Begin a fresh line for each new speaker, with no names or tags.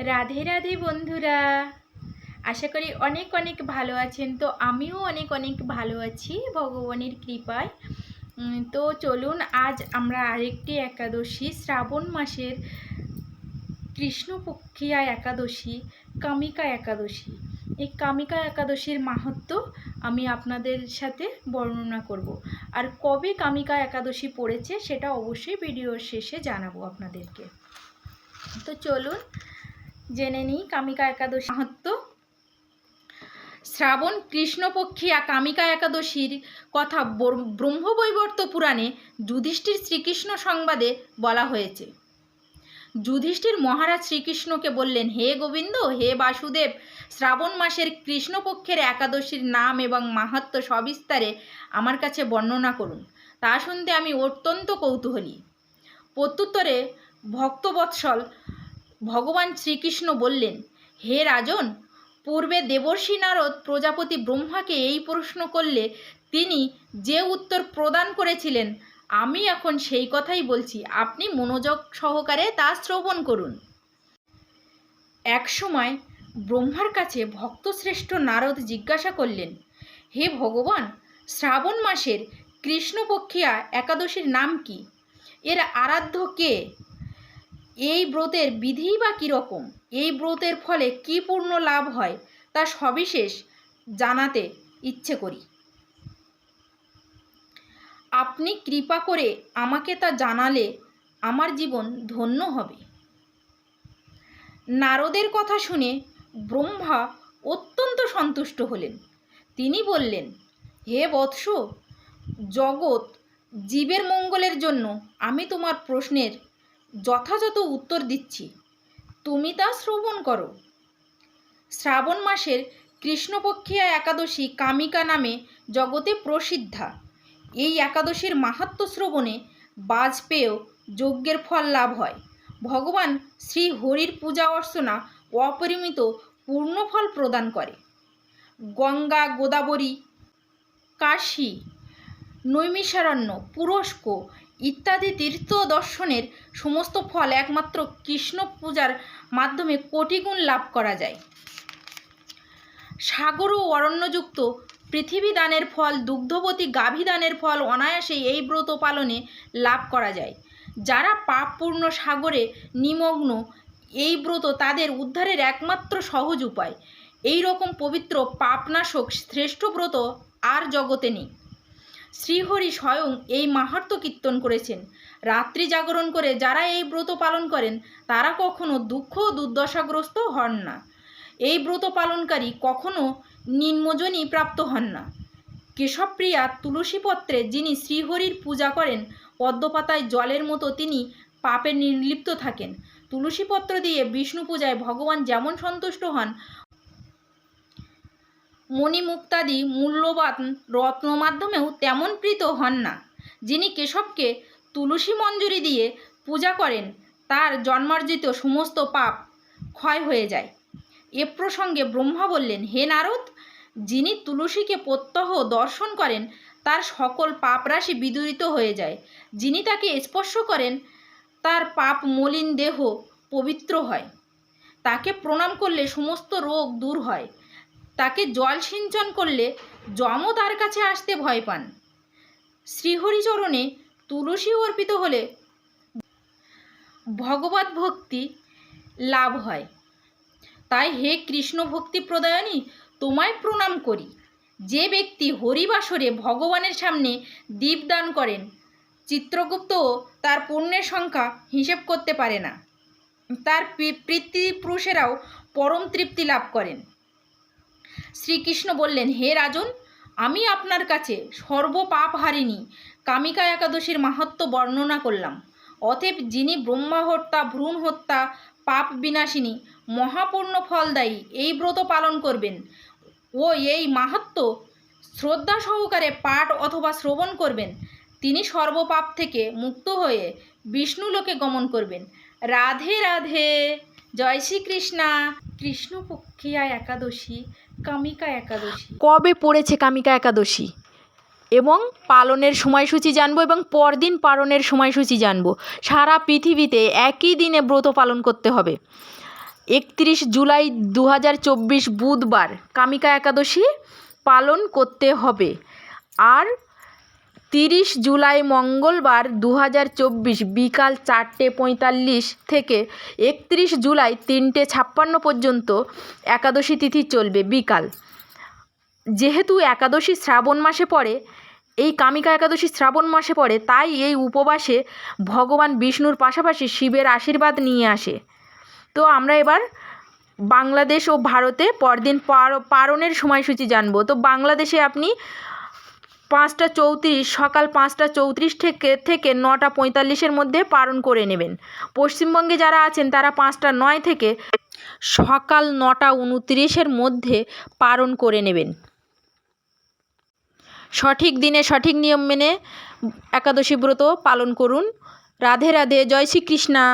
রাধে রাধে বন্ধুরা, আশা করি অনেক অনেক ভালো আছেন। তো আমিও অনেক অনেক ভালো আছি ভগবানের কৃপায়। তো চলুন, আজ আমরা আরেকটি একাদশী, শ্রাবণ মাসের কৃষ্ণপক্ষিয়া একাদশী, কামিকা একাদশী, এই কামিকা একাদশীর মাহাত্ম্য আমি আপনাদের সাথে বর্ণনা করব। আর কবে কামিকা একাদশী পড়েছে সেটা অবশ্যই ভিডিওর শেষে জানাবো আপনাদেরকে। তো চলুন জেনে নিই কামিকা একাদশী মাহাত্ম্য। শ্রাবণ কৃষ্ণপক্ষিয়া কামিকা একাদশীর কথা ব্রহ্মবৈবর্ত পুরাণে যুধিষ্ঠির শ্রীকৃষ্ণ সংবাদে বলা হয়েছে। যুধিষ্ঠির মহারাজ শ্রীকৃষ্ণকে বললেন, হে গোবিন্দ, হে বাসুদেব, শ্রাবণ মাসের কৃষ্ণপক্ষের একাদশীর নাম এবং মাহাত্ম্য সবিস্তারে আমার কাছে বর্ণনা করুন। তা শুনতে আমি অত্যন্ত কৌতূহলী। প্রত্যুত্তরে ভক্তবৎসল ভগবান শ্রীকৃষ্ণ বললেন, হে রাজন, পূর্বে দেবর্ষি নারদ প্রজাপতি ব্রহ্মাকে এই প্রশ্ন করলে তিনি যে উত্তর প্রদান করেছিলেন, আমি এখন সেই কথাই বলছি। আপনি মনোযোগ সহকারে তা শ্রবণ করুন। এক সময় ব্রহ্মার কাছে ভক্তশ্রেষ্ঠ নারদ জিজ্ঞাসা করলেন, হে ভগবান, শ্রাবণ মাসের কৃষ্ণপক্ষিয়া একাদশীর নাম কি? এর আরাধ্য কে? এই ব্রতের বিধিই বা কীরকম? এই ব্রতের ফলে কী পূর্ণ লাভ হয় তা সবিশেষ জানাতে ইচ্ছে করি। আপনি কৃপা করে আমাকে তা জানালে আমার জীবন ধন্য হবে। নারদের কথা শুনে ব্রহ্মা অত্যন্ত সন্তুষ্ট হলেন। তিনি বললেন, হে বৎস, জগৎ জীবের মঙ্গলের জন্য আমি তোমার প্রশ্নের যথাযথ উত্তর দিচ্ছি, তুমি তা শ্রবণ করো। শ্রাবণ মাসের কৃষ্ণপক্ষিয়া একাদশী কামিকা নামে জগতে প্রসিদ্ধা। এই একাদশীর মাহাত্ম্য শ্রবণে বাজপেয় যজ্ঞের ফল লাভ হয়। ভগবান শ্রী হরির পূজা অর্চনা অপরিমিত পূর্ণফল প্রদান করে। গঙ্গা, গোদাবরী, কাশী, নৈমিষারণ্য, পুরস্ক ইত্যাদি তীর্থ দর্শনের সমস্ত ফল একমাত্র কৃষ্ণ পূজার মাধ্যমে কোটিগুণ লাভ করা যায়। সাগর ও অরণ্যযুক্ত পৃথিবী দানের ফল, দুগ্ধবতী গাভী দানের ফল অনায়াসে এই ব্রত পালনে লাভ করা যায়। যারা পাপপূর্ণ সাগরে নিমগ্ন, এই ব্রত তাদের উদ্ধারের একমাত্র সহজ উপায়। এই রকম পবিত্র পাপনাশক শ্রেষ্ঠ ব্রত আর জগতে নেই। শ্রীহরি স্বয়ং এই মাহাত্ম্য কীর্তন করেছেন। রাত্রি জাগরণ করে যারা এই ব্রত পালন করেন তারা কখনো দুঃখ ও দুর্দশাগ্রস্ত হন না। এই ব্রত পালনকারী কখনো নিম্নজনী প্রাপ্ত হন না। কেশবপ্রিয়া তুলসীপত্রে যিনি শ্রীহরির পূজা করেন, পদ্মপাতায় জলের মতো তিনি পাপে নির্লিপ্ত থাকেন। তুলসীপত্র দিয়ে বিষ্ণু পূজায় ভগবান যেমন সন্তুষ্ট হন, মণিমুক্তাদি মূল্যবান রত্ন মাধ্যমেও তেমন প্রীত হন না। যিনি কেশবকে তুলসী মঞ্জরি দিয়ে পূজা করেন তার জন্মার্জিত সমস্ত পাপ ক্ষয় হয়ে যায়। এ প্রসঙ্গে ব্রহ্মা বললেন, হে নারদ, যিনি তুলসীকে প্রত্যহ দর্শন করেন তার সকল পাপরাশি বিদূরিত হয়ে যায়। যিনি তাকে স্পর্শ করেন তার পাপ মলিন দেহ পবিত্র হয়। তাকে প্রণাম করলে সমস্ত রোগ দূর হয়। তাকে জল সিঞ্চন করলে যমও তার কাছে আসতে ভয় পান। শ্রীহরিচরণে তুলসী অর্পিত হলে ভগবত ভক্তি লাভ হয়। তাই হে কৃষ্ণ ভক্তি প্রদায়নী, তোমায় প্রণাম করি। যে ব্যক্তি হরিবাসরে ভগবানের সামনে দীপদান করেন, চিত্রগুপ্ত তার পুণ্যের সংখ্যা হিসেব করতে পারে না। তার পিতৃপুরুষেরাও পরম তৃপ্তি লাভ করেন। শ্রীকৃষ্ণ বললেন, হে রাজন, আমি আপনার কাছে সর্বপাপহারিণী কামিকা একাদশীর মাহাত্ম্য বর্ণনা করলাম। অতএব যিনি ব্রহ্মা হত্যা, ভ্রূণ হত্যা, পাপ বিনাশিনী, মহাপূর্ণ ফলদায়ী এই ব্রত পালন করবেন ও এই মাহাত্ম্য শ্রদ্ধা সহকারে পাঠ অথবা শ্রবণ করবেন, তিনি সর্বপাপ থেকে মুক্ত হয়ে বিষ্ণুলোকে গমন করবেন। রাধে রাধে, জয় শ্রীকৃষ্ণা। কৃষ্ণপক্ষিয়া একাদশী, কামিকা একাদশী কবে পড়েছে কামিকা একাদশী এবং পালনের সময়সূচি জানবো এবং পরদিন পালনের সময়সূচি জানবো। সারা পৃথিবীতে একই দিনে ব্রত পালন করতে হবে। 31 জুলাই 2024 বুধবার কামিকা একাদশী পালন করতে হবে। আর 30 জুলাই মঙ্গলবার 2024 বিকাল 4:45 থেকে 31 জুলাই 3:56 পর্যন্ত একাদশী তিথি চলবে বিকাল। যেহেতু একাদশী শ্রাবণ মাসে পড়ে, এই কামিকা একাদশী শ্রাবণ মাসে পড়ে, তাই এই উপবাসে ভগবান বিষ্ণুর পাশাপাশি শিবের আশীর্বাদ নিয়ে আসে। তো আমরা এবার বাংলাদেশ ও ভারতে পরদিন পারণের সময়সূচি জানবো। তো বাংলাদেশে আপনি 5:34 সকাল 5:34 থেকে 9:45 মধ্যে পালন করে নেবেন। পশ্চিমবঙ্গে যারা আছেন তারা 5:09 থেকে সকাল 9:29 মধ্যে পালন করে নেবেন। সঠিক দিনে সঠিক নিয়ম মেনে একাদশী ব্রত পালন করুন। রাধে রাধে, জয় শ্রীকৃষ্ণা।